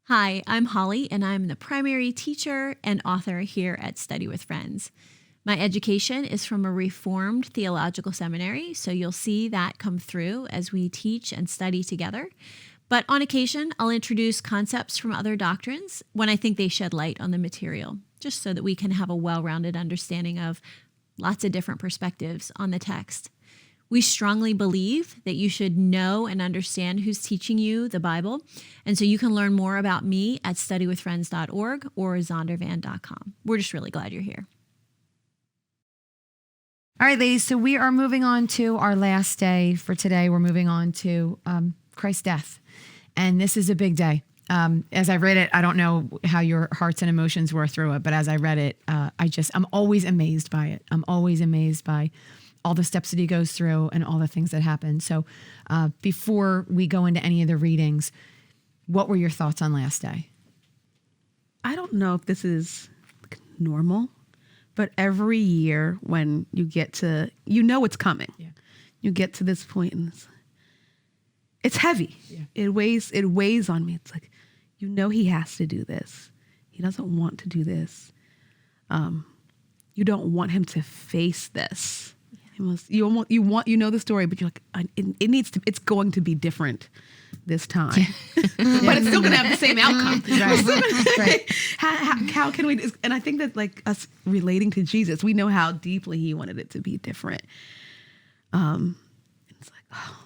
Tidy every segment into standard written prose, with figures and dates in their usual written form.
Hi, I'm Holly, and I'm the primary teacher and author here at Study with Friends. My education is from a Reformed theological seminary, so you'll see that come through as we teach and study together. But on occasion, I'll introduce concepts from other doctrines when I think they shed light on the material, just so that we can have a well-rounded understanding of lots of different perspectives on the text. We strongly believe that you should know and understand who's teaching you the Bible. And so you can learn more about me at studywithfriends.org or zondervan.com. We're just really glad you're here. All right, ladies. So we are moving on to our last day for today. We're moving on to Christ's death. And this is a big day. As I read it, I don't know how your hearts and emotions were through it, but as I read it, I'm always amazed by it. I'm always amazed by all the steps that he goes through and all the things that happen. So before we go into any of the readings, what were your thoughts on last day? I don't know if this is normal, but every year when you get to, it's coming. Yeah. You get to this point and it's heavy. Yeah. It weighs on me. It's like, he has to do this. He doesn't want to do this. You don't want him to face this. You know the story, but you're like, it's going to be different this time, but it's still going to have the same outcome. Right. How can we? And I think that like us relating to Jesus, we know how deeply he wanted it to be different. It's like, oh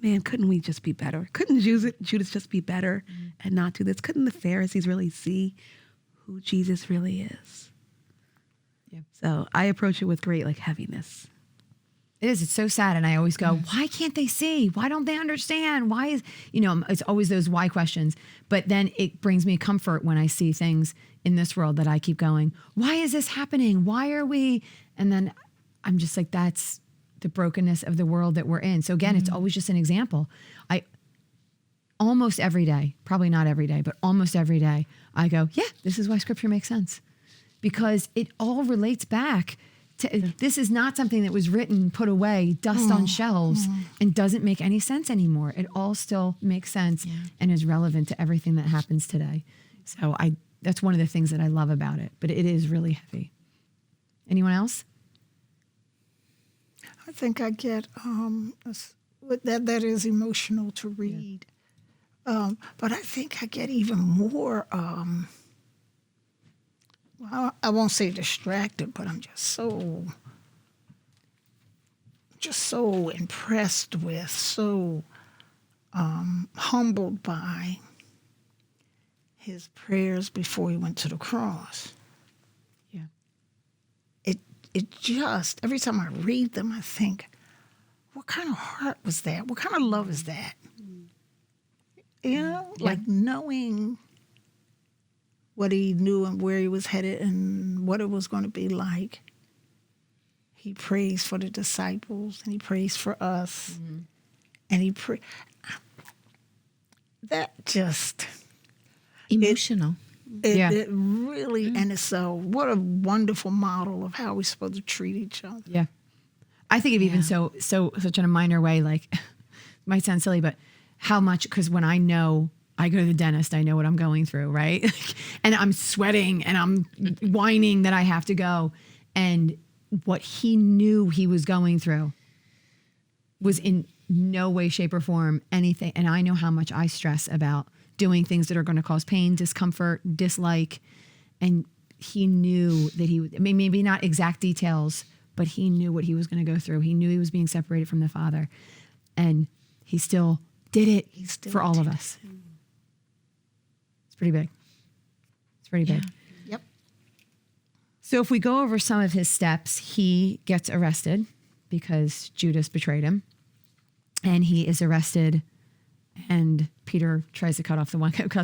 man, couldn't we just be better? Couldn't Judas just be better and not do this? Couldn't the Pharisees really see who Jesus really is? Yeah. So I approach it with great heaviness. It is. It's so sad. And I always go, why can't they see? Why don't they understand? Why is, it's always those why questions. But then it brings me comfort when I see things in this world that I keep going, why is this happening? Why are we? And then I'm just like, that's the brokenness of the world that we're in. So again, it's always just an example. Almost every day, probably not every day, but almost every day, I go, yeah, this is why scripture makes sense. Because it all relates back. This is not something that was written, put away, dust on shelves, and doesn't make any sense anymore. It all still makes sense and is relevant to everything that happens today. So that's one of the things that I love about it, but it is really heavy. Anyone else? I think I get that is emotional to read. Yeah. But I think I get even more I won't say distracted, but I'm just so impressed with, so humbled by his prayers before he went to the cross. Yeah. It just, every time I read them, I think, what kind of heart was that? What kind of love is that? Like knowing what he knew and where he was headed and what it was going to be like. He prays for the disciples and he prays for us. Mm-hmm. And that just... Emotional. It really, and it's what a wonderful model of how we're supposed to treat each other. Yeah. I think of even such in a minor way, might sound silly, but how much, because when I go to the dentist, I know what I'm going through, right? And I'm sweating and I'm whining that I have to go. And what he knew he was going through was in no way, shape, or form anything. And I know how much I stress about doing things that are going to cause pain, discomfort, dislike. And he knew that maybe not exact details, but he knew what he was going to go through. He knew he was being separated from the Father. And he still did it for all of us. It's pretty big. It's pretty big. Yep. So if we go over some of his steps, he gets arrested because Judas betrayed him. And he is arrested, and Peter tries to cuts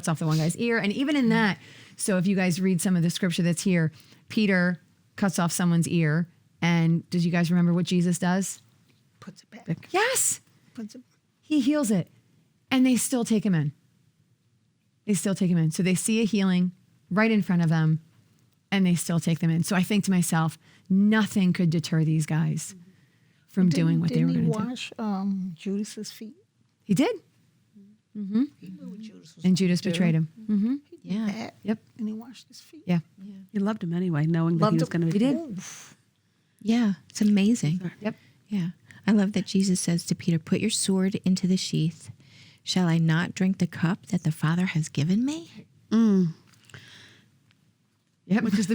off the one guy's ear. And even in that, so if you guys read some of the scripture that's here, Peter cuts off someone's ear. And did you guys remember what Jesus does? Puts it back. Yes. He heals it. And they still take him in. So they see a healing right in front of them, and they still take them in. So I think to myself, nothing could deter these guys from doing what they were going to do. Didn't he wash Judas's feet? He did. He knew what Judas was And gonna Judas do. betrayed him. Mm-hmm. He did that, Yep. and he washed his feet. Yeah. He loved him anyway, knowing that he Loved was him. going to be. He did. Oof. Yeah, it's amazing. Yep. Yeah. I love that Jesus says to Peter, put your sword into the sheath. Shall I not drink the cup that the Father has given me? Yep. Which is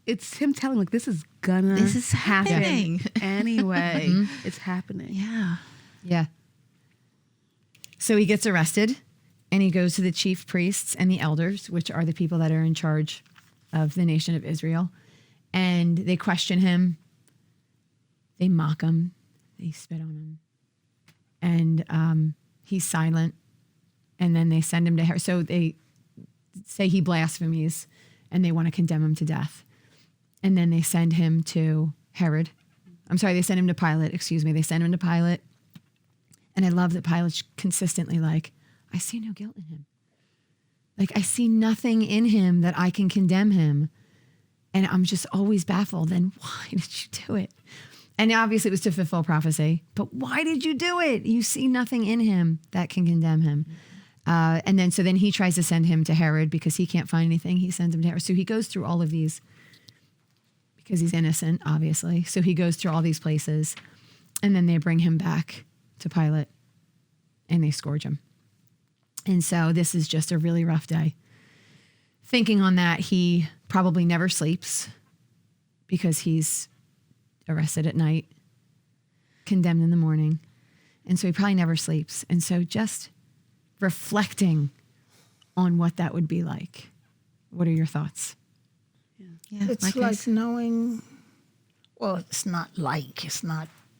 it's him telling like this is gonna This is happening. anyway. It's happening. Yeah. Yeah. So he gets arrested and he goes to the chief priests and the elders, which are the people that are in charge of the nation of Israel. And they question him. They mock him. They spit on him. And he's silent. And then they send him to Herod. So they say he blasphemies and they want to condemn him to death. And then they send him to Herod. I'm sorry, they send him to Pilate. Excuse me. They send him to Pilate. And I love that Pilate's consistently like, I see no guilt in him. Like, I see nothing in him that I can condemn him. And I'm just always baffled. Then why did you do it? And obviously it was to fulfill prophecy. But why did you do it? You see nothing in him that can condemn him. And then he tries to send him to Herod because he can't find anything. He sends him to Herod. So he goes through all of these because he's innocent, obviously. So he goes through all these places. And then they bring him back to Pilate and they scourge him. And so this is just a really rough day. Thinking on that, he probably never sleeps because he's arrested at night, condemned in the morning. And so he probably never sleeps. And so just reflecting on what that would be like. What are your thoughts? Yeah. It's I like s- knowing, well, it's not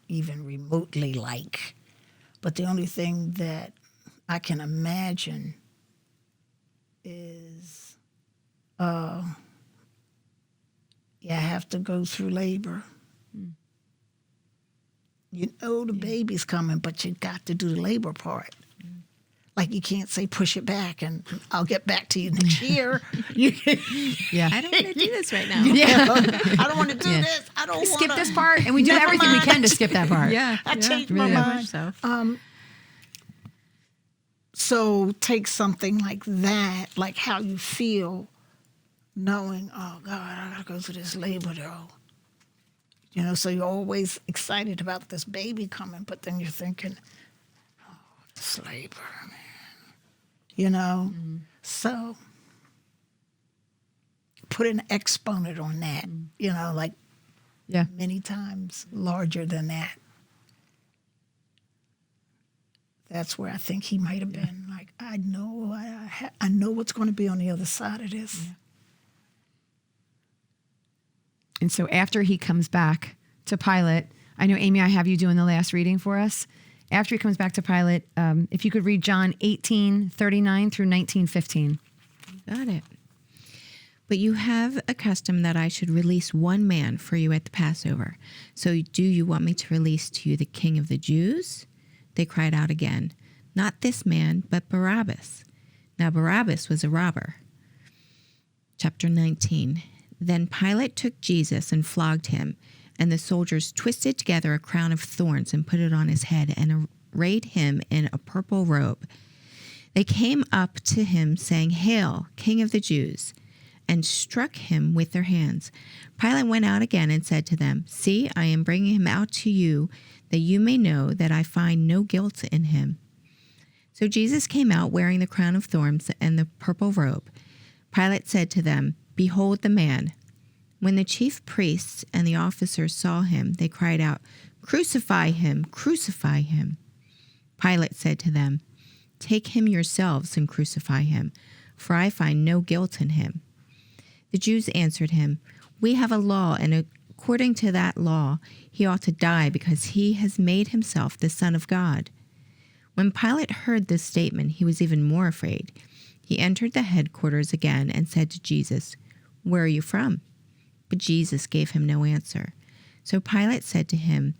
even remotely like, but the only thing that I can imagine is, you have to go through labor. You know the baby's coming, but you got to do the labor part. Like you can't say push it back and I'll get back to you next year. Yeah. I don't want to do this right now. I don't want to do this. I don't want Skip this part. And we do Never everything we mind. can to skip that part. I changed my really mind. So So take something like that, like how you feel, knowing, oh God, I gotta go through this labor though. You know, so you're always excited about this baby coming, but then you're thinking, oh, this labor, man. You know? So put an exponent on that, you know, like Yeah. many times larger than that. That's where I think he might have been like, I know, I know what's going to be on the other side of this. And so after he comes back to Pilate, I know, Amy, I have you doing the last reading for us. After he comes back to Pilate, if you could read John 18:39 through 19:15. Got it. But you have a custom that I should release one man for you at the Passover. So do you want me to release to you the King of the Jews? They cried out again, not this man, but Barabbas. Now Barabbas was a robber. Chapter 19. Then Pilate took Jesus and flogged him, and the soldiers twisted together a crown of thorns and put it on his head and arrayed him in a purple robe. They came up to him saying, Hail, King of the Jews, and struck him with their hands. Pilate went out again and said to them, See, I am bringing him out to you, that you may know that I find no guilt in him. So Jesus came out wearing the crown of thorns and the purple robe. Pilate said to them, Behold the man. When the chief priests and the officers saw him, they cried out, Crucify him, crucify him. Pilate said to them, Take him yourselves and crucify him, for I find no guilt in him. The Jews answered him, We have a law, and according to that law, he ought to die because he has made himself the Son of God. When Pilate heard this statement, he was even more afraid. He entered the headquarters again and said to Jesus, Where are you from? But Jesus gave him no answer. So Pilate said to him,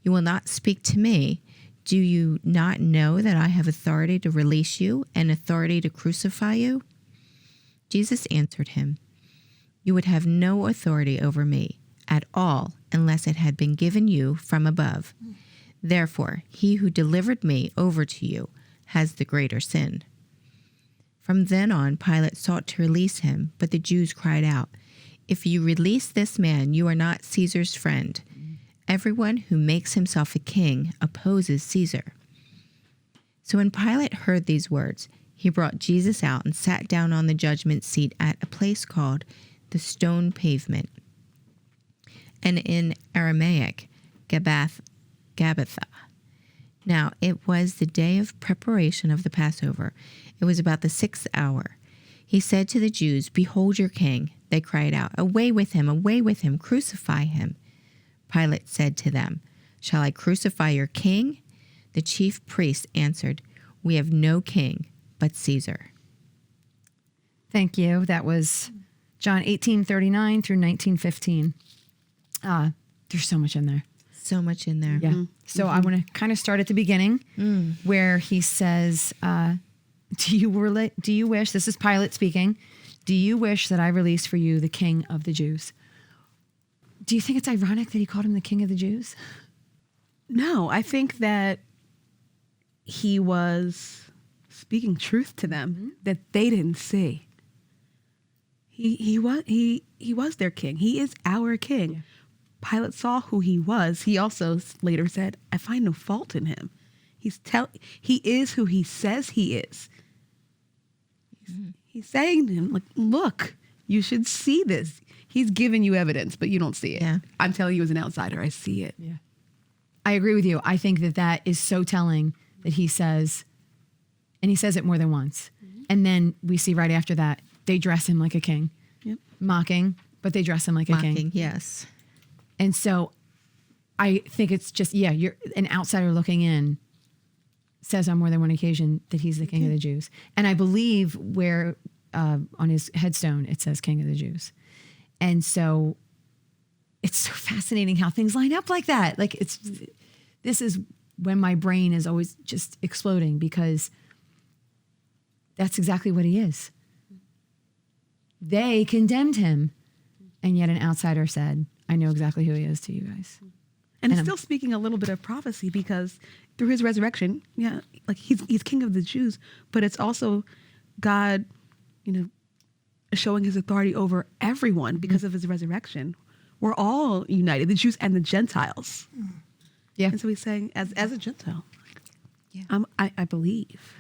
You will not speak to me. Do you not know that I have authority to release you and authority to crucify you? Jesus answered him, You would have no authority over me at all unless it had been given you from above. Therefore, he who delivered me over to you has the greater sin. From then on, Pilate sought to release him, but the Jews cried out, "If you release this man, you are not Caesar's friend. Everyone who makes himself a king opposes Caesar." So when Pilate heard these words, he brought Jesus out and sat down on the judgment seat at a place called the Stone Pavement, and in Aramaic, Gabbatha. Now it was the day of preparation of the Passover. It was about the 6th hour. He said to the Jews, "Behold your king." They cried out, away with him, crucify him." Pilate said to them, "Shall I crucify your king?" The chief priests answered, "We have no king but Caesar." Thank you. That was John 18:39 through 19:15. There's so much in there. So much in there. Yeah. So I want to kind of start at the beginning where he says, do you wish, this is Pilate speaking, "Do you wish that I release for you the king of the Jews?" Do you think it's ironic that he called him the king of the Jews? No, I think that he was speaking truth to them that they didn't see. He was their king. He is our king. Yeah. Pilate saw who he was. He also later said, "I find no fault in him." He is who he says he is. He's saying to him, like, "Look, you should see this." He's giving you evidence, but you don't see it. Yeah. I'm telling you as an outsider, I see it. Yeah. I agree with you. I think that is so telling that he says, and he says it more than once. And then we see right after that, they dress him like a king. Yep. Mocking, but they dress him like a king. Mocking, yes. And so I think it's just, you're an outsider looking in says on more than one occasion that he's the king of the Jews. And I believe where on his headstone, it says King of the Jews. And so it's so fascinating how things line up like that. Like this is when my brain is always just exploding because that's exactly what he is. They condemned him. And yet an outsider said, "I know exactly who he is to you guys." And it's still speaking a little bit of prophecy because through his resurrection, like he's king of the Jews, but it's also God, showing his authority over everyone because of his resurrection. We're all united, the Jews and the Gentiles. Yeah. And so he's saying, as a Gentile, I believe.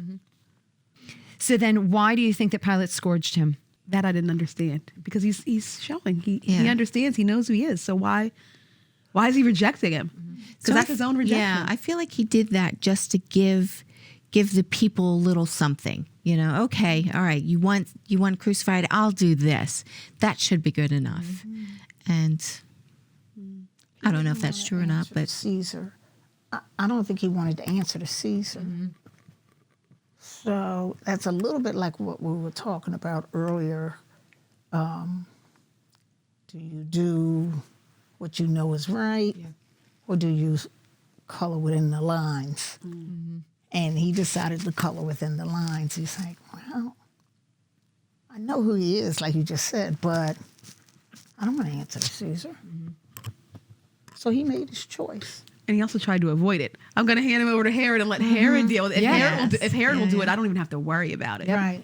So then why do you think that Pilate scourged him? That I didn't understand because he's showing he understands, he knows who he is. So why is he rejecting him? Because that's his own rejection. Yeah, I feel like he did that just to give the people a little something. Okay, all right, you want crucified, I'll do this. That should be good enough. And I don't know if that's true or not, but Caesar, I don't think he wanted to answer to Caesar. So that's a little bit like what we were talking about earlier. Do you do what you know is right, or do you color within the lines? And he decided to color within the lines. He's like, well, I know who he is, like you just said, but I don't want to answer to Caesar. So he made his choice. And he also tried to avoid it. I'm going to hand him over to Herod and let Herod deal with it. If Herod will do it, I don't even have to worry about it. Right.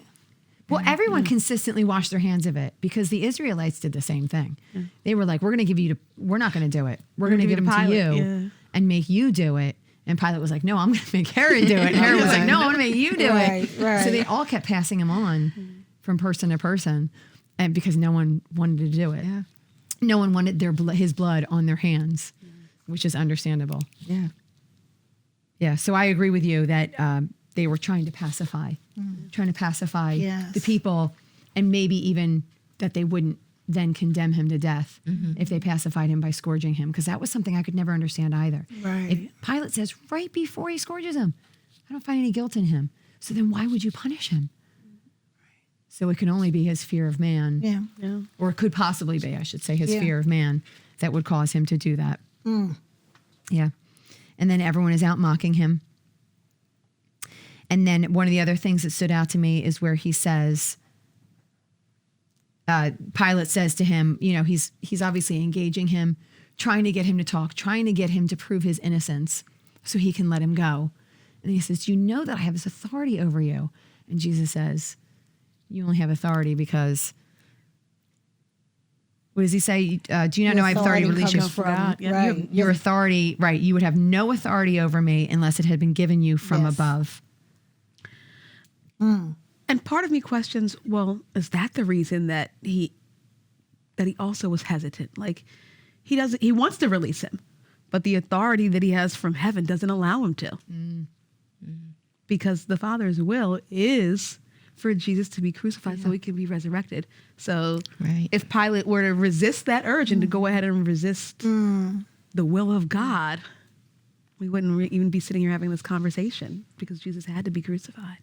Well, everyone consistently washed their hands of it because the Israelites did the same thing. They were like, we're not going to do it. We're going to give him to you and make you do it. And Pilate was like, no, I'm going to make Herod do it. And Herod was like, no, I'm going to make you do it. Right. So they all kept passing him on from person to person, and because no one wanted to do it. No one wanted his blood on their hands, which is understandable. Yeah. So I agree with you that they were trying to pacify the people, and maybe even that they wouldn't then condemn him to death if they pacified him by scourging him, because that was something I could never understand either. Right. If Pilate says right before he scourges him, I don't find any guilt in him. So then why would you punish him? So it can only be his fear of man. Yeah. Or it could possibly be, I should say, his fear of man that would cause him to do that. Yeah. And then everyone is out mocking him. And then one of the other things that stood out to me is where he says, Pilate says to him, he's obviously engaging him, trying to get him to talk, trying to get him to prove his innocence so he can let him go. And he says, you know that I have this authority over you. And Jesus says, you only have authority because, what does he say? Do you not know I have authority to release you? comes from God. Yeah, right. Your authority, right. You would have no authority over me unless it had been given you from Yes. above. And part of me questions, well, is that the reason that he also was hesitant? Like he wants to release him, but the authority that he has from heaven doesn't allow him to. Because the Father's will is for Jesus to be crucified so he can be resurrected. So Right. if Pilate were to resist that urge and to go ahead and resist the will of God, we wouldn't even be sitting here having this conversation because Jesus had to be crucified.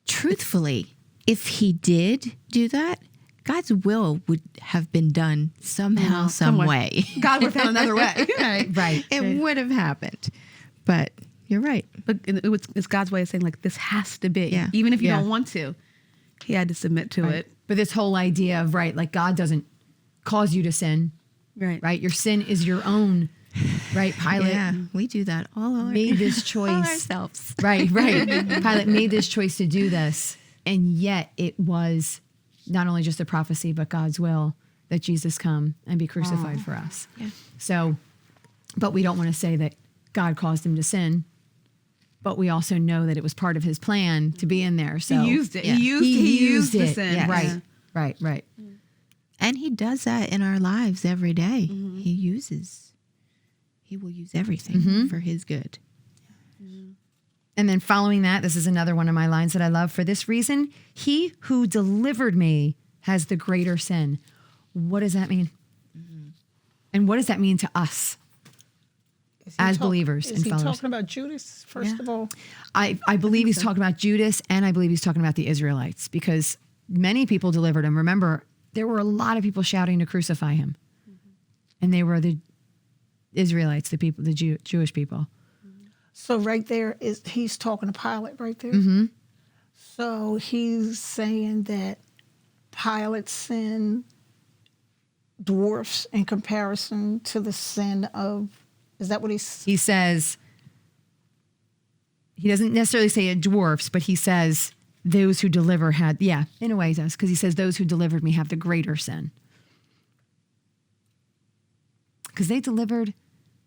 Truthfully, if he did do that, God's will would have been done somehow, some way. God would have found another way. Right. It would have happened. But you're right. But it's God's way of saying, like, this has to be. Yeah. Even if you Yeah. don't want to, he had to submit to it. But this whole idea of, right, like God doesn't cause you to sin, right? Your sin is your own, right? Pilate Yeah, we do that all made this choice. all ourselves. Right. Pilate made this choice to do this. And yet it was not only just a prophecy, but God's will that Jesus come and be crucified for us. Yeah. So, but we don't want to say that God caused him to sin, but we also know that it was part of his plan to be in there. So He used it. Yeah. He used the it. sin. Yes. Right. Right. And he does that in our lives every day. He will use everything for his good. And then following that, this is another one of my lines that I love. For this reason, he who delivered me has the greater sin. What does that mean? And what does that mean to us Is he as believers Is and he followers? talking about Judas, first of all? I believe he's talking about Judas, and I believe he's talking about the Israelites, because many people delivered him. Remember, there were a lot of people shouting to crucify him. And they were the Israelites, the people, the Jewish people. So right there he's talking to Pilate right there. So he's saying that Pilate's sin dwarfs in comparison to the sin of, is that what he's? He says, he doesn't necessarily say it dwarfs, but he says those who deliver had, yeah, in a way he does, because he says those who delivered me have the greater sin. Because they delivered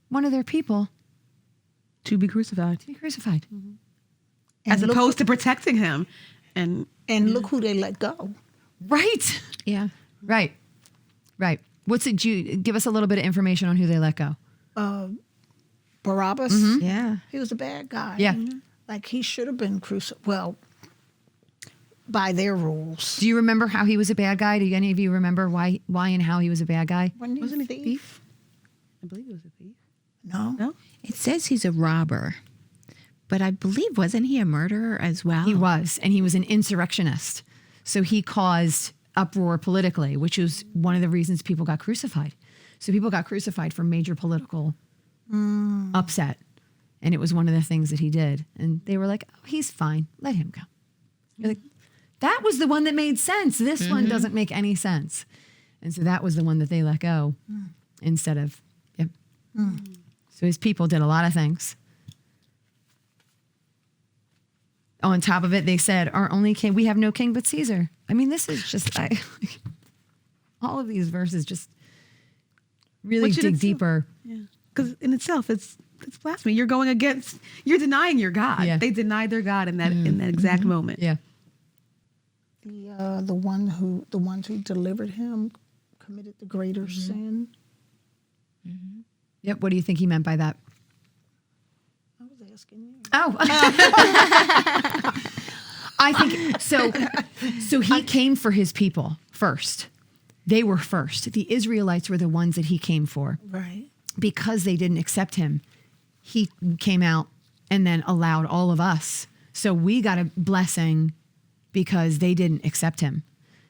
one of their people To be crucified. to be crucified. As And look- opposed to protecting him. And And look who they let go. Right. Yeah. Right. What's it? Give us a little bit of information on who they let go. Barabbas, Yeah. he was a bad guy. Yeah. Like he should have been crucified. Well, by their rules. Do you remember how he was a bad guy? Do any of you remember why and how he was a bad guy? wasn't he a thief? I believe he was a thief. No. No? It says he's a robber, but I believe, wasn't he a murderer as well? He was, and he was an insurrectionist. So he caused uproar politically, which was one of the reasons people got crucified. So people got crucified for major political upset. And it was one of the things that he did. And they were like, oh, he's fine. Let him go. You're like, that was the one that made sense. This one doesn't make any sense. And so that was the one that they let go instead of, yep. So his people did a lot of things. On top of it, they said, our only king, we have no king but Caesar. I mean, this is just, all of these verses just really Which in dig itself- deeper. Yeah. Because in itself, it's blasphemy. You're going against, you're denying your God. Yeah. They denied their God in that exact moment. Yeah. The ones who delivered him committed the greater sin. Yep. What do you think he meant by that? I was asking you. Oh. I think so. So he came for his people first. They were first. The Israelites were the ones that he came for. Right. Because they didn't accept him, he came out and then allowed all of us. So we got a blessing because they didn't accept him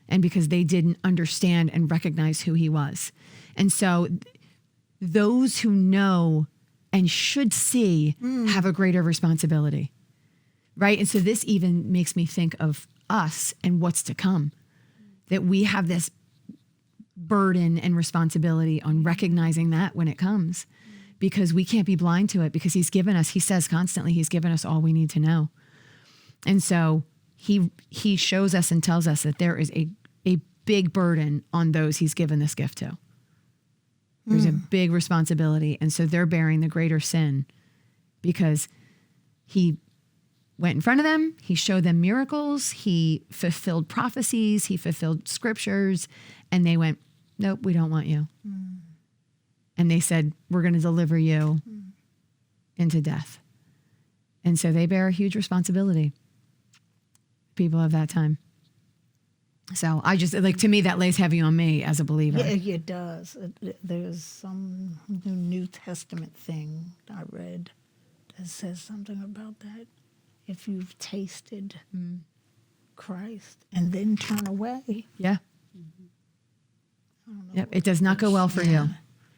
and because they didn't understand and recognize who he was. And so those who know and should see have a greater responsibility, right? And so this even makes me think of us and what's to come, that we have this burden and responsibility on recognizing that when it comes, because we can't be blind to it, because he says constantly, he's given us all we need to know. And so he shows us and tells us that there is a big burden on those he's given this gift to. There's a big responsibility. And so they're bearing the greater sin because he went in front of them. He showed them miracles. He fulfilled prophecies. He fulfilled scriptures. And they went, nope, we don't want you. And they said, we're going to deliver you into death. And so they bear a huge responsibility. People of that time. So I just, like, to me, that lays heavy on me as a believer. Yeah, it does. There's some New Testament thing I read that says something about that. If you've tasted Christ and then turn away, Yeah. I don't know. Yep. It does not go well for you.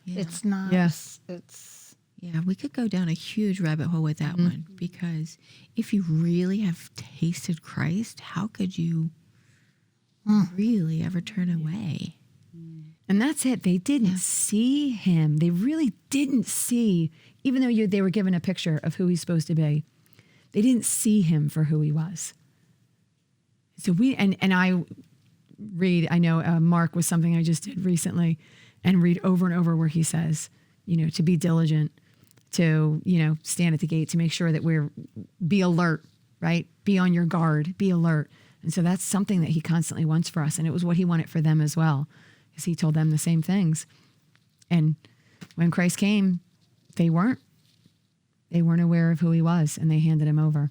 Yeah. It's not. Yes. It's Yeah, we could go down a huge rabbit hole with that one, because if you really have tasted Christ, how could you really ever turn away? And that's it. They didn't see him. They really didn't see, even though they were given a picture of who he's supposed to be, they didn't see him for who he was. So I know Mark was something I just did recently, and read over and over where he says, to be diligent, to, stand at the gate, to make sure that be alert, right? Be on your guard, be alert. And so that's something that he constantly wants for us. And it was what he wanted for them as well, because he told them the same things. And when Christ came, they weren't aware of who he was, and they handed him over.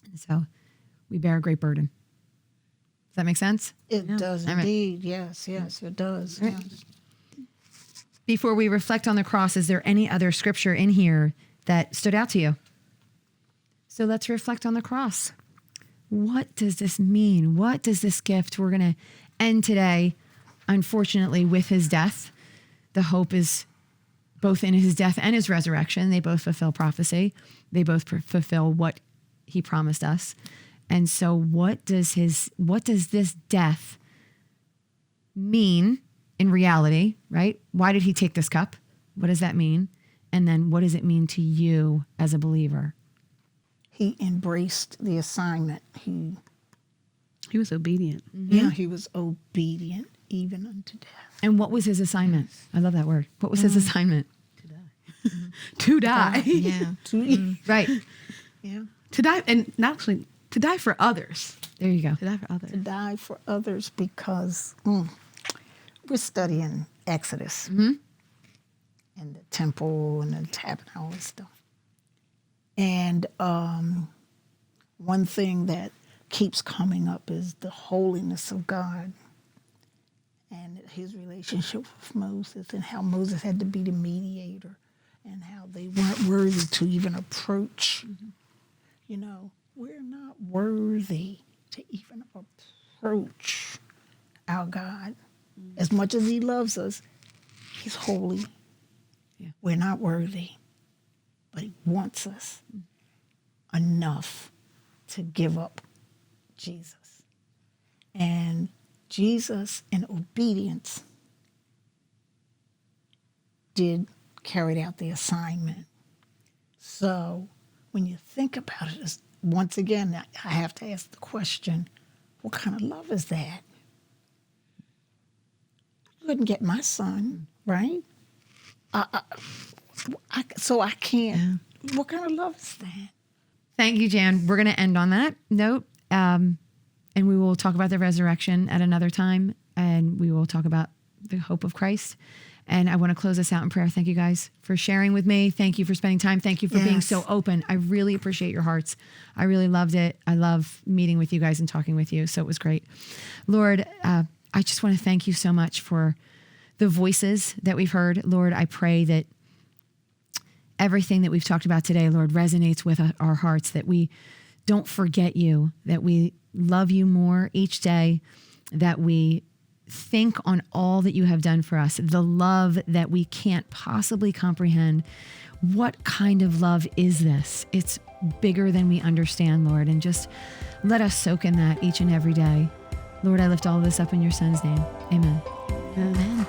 And so we bear a great burden. Does that make sense? it does All right. indeed. Yes, it does. Right. Yes. Before we reflect on the cross, is there any other scripture in here that stood out to you? So let's reflect on the cross. What does this mean? What does this gift? We're going to end today, unfortunately, with his death. The hope is both in his death and his resurrection. They both fulfill prophecy. They both fulfill what he promised us. And so what does this death mean in reality, right? Why did he take this cup? What does that mean? And then what does it mean to you as a believer? He embraced the assignment. He was obedient. he was obedient even unto death. And what was his assignment? I love that word. What was his assignment? To die. Yeah. Right. Yeah. To die, and not actually, to die for others. There you go. To die for others. To die for others, because we're studying Exodus and the temple and the tabernacle and stuff. And one thing that keeps coming up is the holiness of God and his relationship with Moses, and how Moses had to be the mediator, and how they weren't worthy to even approach. We're not worthy to even approach our God. As much as he loves us, he's holy. Yeah. We're not worthy, but he wants us enough to give up Jesus. And Jesus, in obedience, carried out the assignment. So when you think about it, once again, I have to ask the question, what kind of love is that? I couldn't get my son, right? So I can't. Yeah. What kind of love is that? Thank you, Jan. We're going to end on that note. And we will talk about the resurrection at another time. And we will talk about the hope of Christ. And I want to close us out in prayer. Thank you guys for sharing with me. Thank you for spending time. Thank you for being so open. I really appreciate your hearts. I really loved it. I love meeting with you guys and talking with you. So it was great. Lord, I just want to thank you so much for the voices that we've heard. Lord, I pray that everything that we've talked about today, Lord, resonates with our hearts, that we don't forget you, that we love you more each day, that we think on all that you have done for us, the love that we can't possibly comprehend. What kind of love is this? It's bigger than we understand, Lord, and just let us soak in that each and every day. Lord, I lift all of this up in your son's name. Amen. Amen.